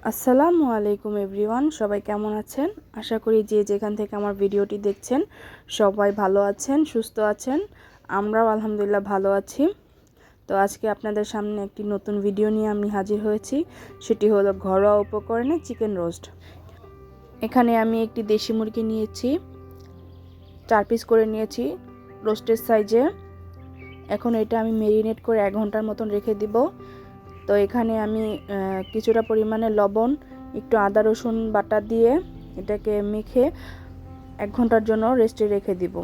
আসসালামু আলাইকুম এভরিওয়ান, সবাই কেমন আছেন? আশা করি যে যেখান থেকে আমার ভিডিওটি দেখছেন সবাই ভালো আছেন, সুস্থ আছেন। আমরাও আলহামদুলিল্লাহ ভালো আছি। তো আজকে আপনাদের সামনে একটি নতুন ভিডিও নিয়ে আমি হাজির হয়েছি। সেটি হলো ঘরোয়া উপকরণে চিকেন রোস্ট। এখানে আমি একটি দেশি মুরগি নিয়েছি, 4 পিস করে নিয়েছি রোস্টের সাইজে। এখন এটা আমি মেরিনেট করে 1 ঘন্টার মতন রেখে দিব। তো এখানে আমি কিছুটা পরিমাণে লবণ, একটু আদা রসুন বাটা দিয়ে এটাকে মেখে 1 ঘন্টার জন্য রেস্টে রেখে দিব।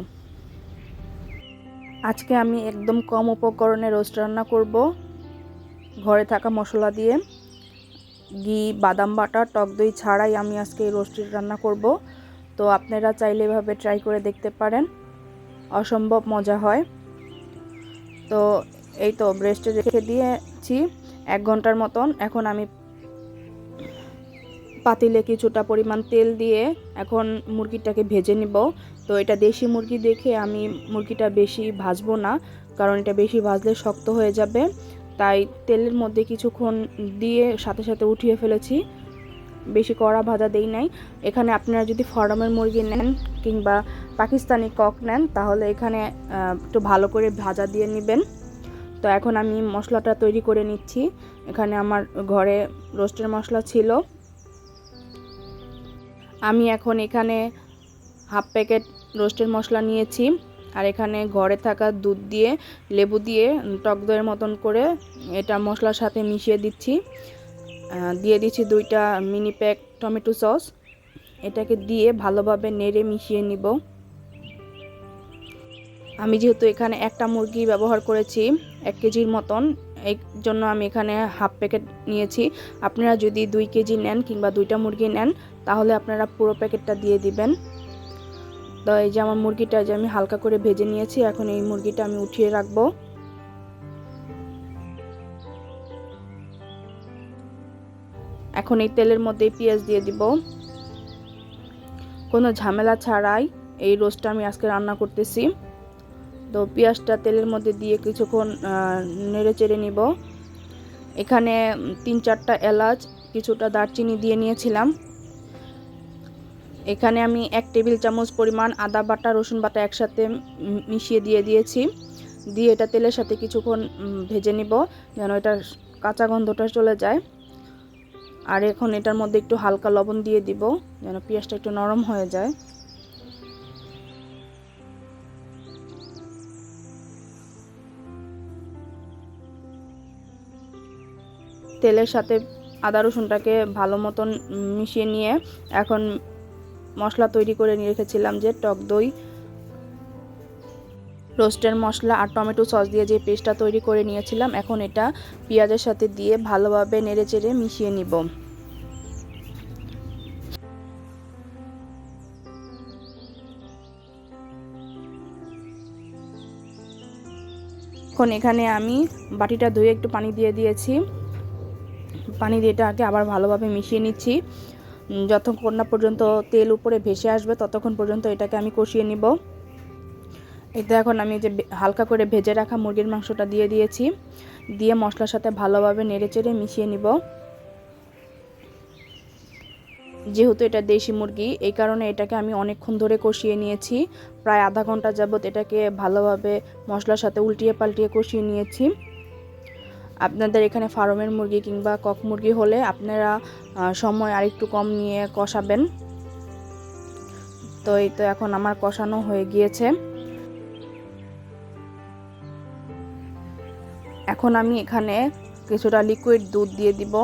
আজকে আমি একদম কম উপকরণে রোস্ট রান্না করব, ঘরে থাকা মশলা দিয়ে। ঘি, বাদাম বাটা, টক দই ছাড়াই আমি আজকে এই রোস্টটি রান্না করব। তো আপনারা চাইলে এভাবে ট্রাই করে দেখতে পারেন, অসম্ভব মজা হয়। তো এই তো রেস্টে রেখে দিয়েছি 1 ঘন্টার মতন। এখন আমি পাতিলে কিছুটা পরিমাণ তেল দিয়ে এখন মুরগিটাকে ভেজে নিব। তো এটা দেশি মুরগি দেখে আমি মুরগিটা বেশি ভাজবো না, কারণ এটা বেশি ভাজলে শক্ত হয়ে যাবে। তাই তেলের মধ্যে কিছুক্ষণ দিয়ে সাথে সাথে উঠিয়ে ফেলেছি, বেশি কড়া ভাজা দেই নাই। এখানে আপনারা যদি ফার্মের মুরগি নেন কিংবা পাকিস্তানি কক নেন তাহলে এখানে একটু ভালো করে ভাজা দিয়ে নেবেন। তো এখন আমি মশলাটা তৈরি করে নিচ্ছি। এখানে আমার ঘরে রোস্টের মশলা ছিল। আমি এখন এখানে হাফ প্যাকেট রোস্টের মশলা নিয়েছি, আর এখানে ঘরে থাকা দুধ দিয়ে, লেবু দিয়ে টক দইয়ের মতন করে এটা মশলার সাথে মিশিয়ে দিচ্ছি। দিয়ে দিচ্ছি 2টা মিনি প্যাক টমেটো সস। এটাকে দিয়ে ভালোভাবে নেড়ে মিশিয়ে নিব। আমি যেহেতু এখানে একটা মুরগি ব্যবহার করেছি 1 কেজির মতন, এই জন্য আমি এখানে হাফ প্যাকেট নিয়েছি। আপনারা যদি 2 কেজি নেন কিংবা 2টা মুরগি নেন তাহলে আপনারা পুরো প্যাকেটটা দিয়ে দিবেন। তো এই যে আমার মুরগিটা যে আমি হালকা করে ভেজে নিয়েছি, এখন এই মুরগিটা আমি উঠিয়ে রাখবো। এখন এই তেলের মধ্যে পেঁয়াজ দিয়ে দিব। কোনো ঝামেলা ছাড়াই এই রোস্টটা আমি আজকে রান্না করতেছি। তো পেঁয়াজটা তেলের মধ্যে দিয়ে কিছুক্ষণ নেড়ে চেড়ে নিব। এখানে 3-4টা এলাচ, কিছুটা দারচিনি দিয়ে নিয়েছিলাম। এখানে আমি 1 টেবিল চামচ পরিমাণ আদা বাটা, রসুন বাটা একসাথে মিশিয়ে দিয়েছি। দিয়ে এটা তেলের সাথে কিছুক্ষণ ভেজে নিব যেন এটার কাঁচা গন্ধটা চলে যায়। আর এখন এটার মধ্যে একটু হালকা লবণ দিয়ে দিব যেন পেঁয়াজটা একটু নরম হয়ে যায়। তেলের সাথে আদা রসুনটাকে ভালো মতন মিশিয়ে নিয়ে এখন মশলা তৈরি করে নিয়ে রেখেছিলাম, যে টক দই, রোস্টের মশলা আর টমেটো সস দিয়ে যে পেস্টটা তৈরি করে নিয়েছিলাম, এখন এটা পেঁয়াজের সাথে দিয়ে ভালোভাবে নেড়েচেড়ে মিশিয়ে নিব। এখন এখানে আমি বাটিটা ধুয়ে একটু পানি দিয়ে দিয়েছি। পানি দিয়ে এটাকে আবার ভালোভাবে মিশিয়ে নিচ্ছি। যতক্ষণ না পর্যন্ত তেল উপরে ভেসে আসবে ততক্ষণ পর্যন্ত এটাকে আমি কষিয়ে নিব। এতে এখন আমি যে হালকা করে ভেজে রাখা মুরগির মাংসটা দিয়ে দিয়েছি, দিয়ে মশলার সাথে ভালোভাবে নেড়েচেড়ে মিশিয়ে নিব। যেহেতু এটা দেশি মুরগি, এই কারণে এটাকে আমি অনেকক্ষণ ধরে কষিয়ে নিয়েছি। প্রায় আধা ঘন্টা যাবত এটাকে ভালোভাবে মশলার সাথে উল্টিয়ে পাল্টিয়ে কষিয়ে নিয়েছি। আপনাদের এখানে ফার্মের মুরগি কিংবা কক মুরগি হলে আপনারা সময় আরেকটু কম নিয়ে কষাবেন। তো এই তো এখন আমার কষানো হয়ে গিয়েছে। এখন আমি এখানে কিছুটা লিকুইড দুধ দিয়ে দিব।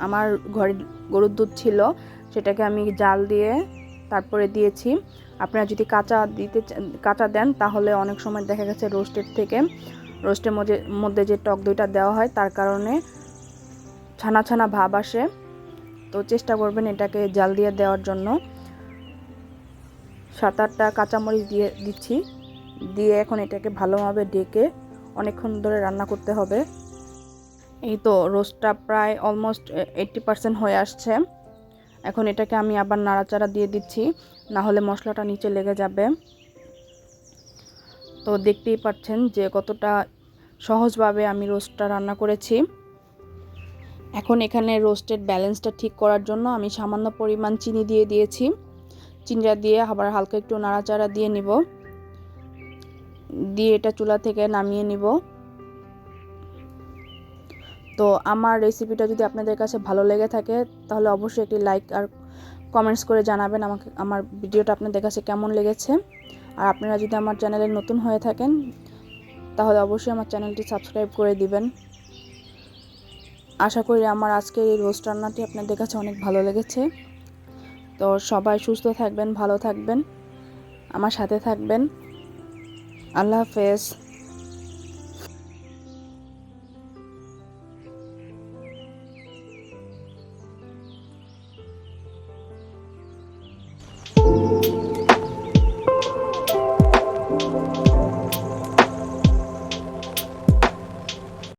আমার ঘরে গরুর দুধ ছিল, সেটাকে আমি জাল দিয়ে তারপরে দিয়েছি। আপনারা যদি কাঁচা দেন তাহলে অনেক সময় দেখা গেছে রোস্টের মধ্যে যে টক দইটা দেওয়া হয় তার কারণে ছানা ছানা ভাব আসে। তো চেষ্টা করবেন এটাকে জাল দিয়ে দেওয়ার জন্য। 7-8টা কাঁচামরিচ দিয়ে দিচ্ছি, দিয়ে এখন এটাকে ভালোভাবে ঢেকে অনেকক্ষণ ধরে রান্না করতে হবে। এই তো রোস্টটা প্রায় অলমোস্ট 80% হয়ে আসছে। এখন এটাকে আমি আবার নাড়াচাড়া দিয়ে দিচ্ছি, না হলে মশলাটা নিচে লেগে যাবে। তো দেখতেই পাচ্ছেন যে কতটা সহজভাবে আমি রোস্টটা রান্না করেছি। এখন এখানে রোস্টেড ব্যালেন্সটা ঠিক করার জন্য আমি সামান্য পরিমাণ চিনি দিয়ে দিয়েছি। চিনিটা দিয়ে আবার হালকা একটু নাড়াচাড়া দিয়ে নিব, দিয়ে এটা চুলা থেকে নামিয়ে নিব। তো আমার রেসিপিটা যদি আপনাদের কাছে ভালো লেগে থাকে তাহলে অবশ্যই একটি লাইক আর কমেন্টস করে জানাবেন আমাকে আমার ভিডিওটা আপনাদের কাছে কেমন লেগেছে। আর আপনারা যদি আমার চ্যানেলে নতুন হয়ে থাকেন তাহলে অবশ্যই আমার চ্যানেলটি সাবস্ক্রাইব করে দিবেন। আশা করি আমার আজকের এই রোস্ট রান্নাটি আপনাদের কাছে অনেক ভালো লেগেছে। তো সবাই সুস্থ থাকবেন, ভালো থাকবেন, আমার সাথে থাকবেন। আল্লাহ হাফেজ।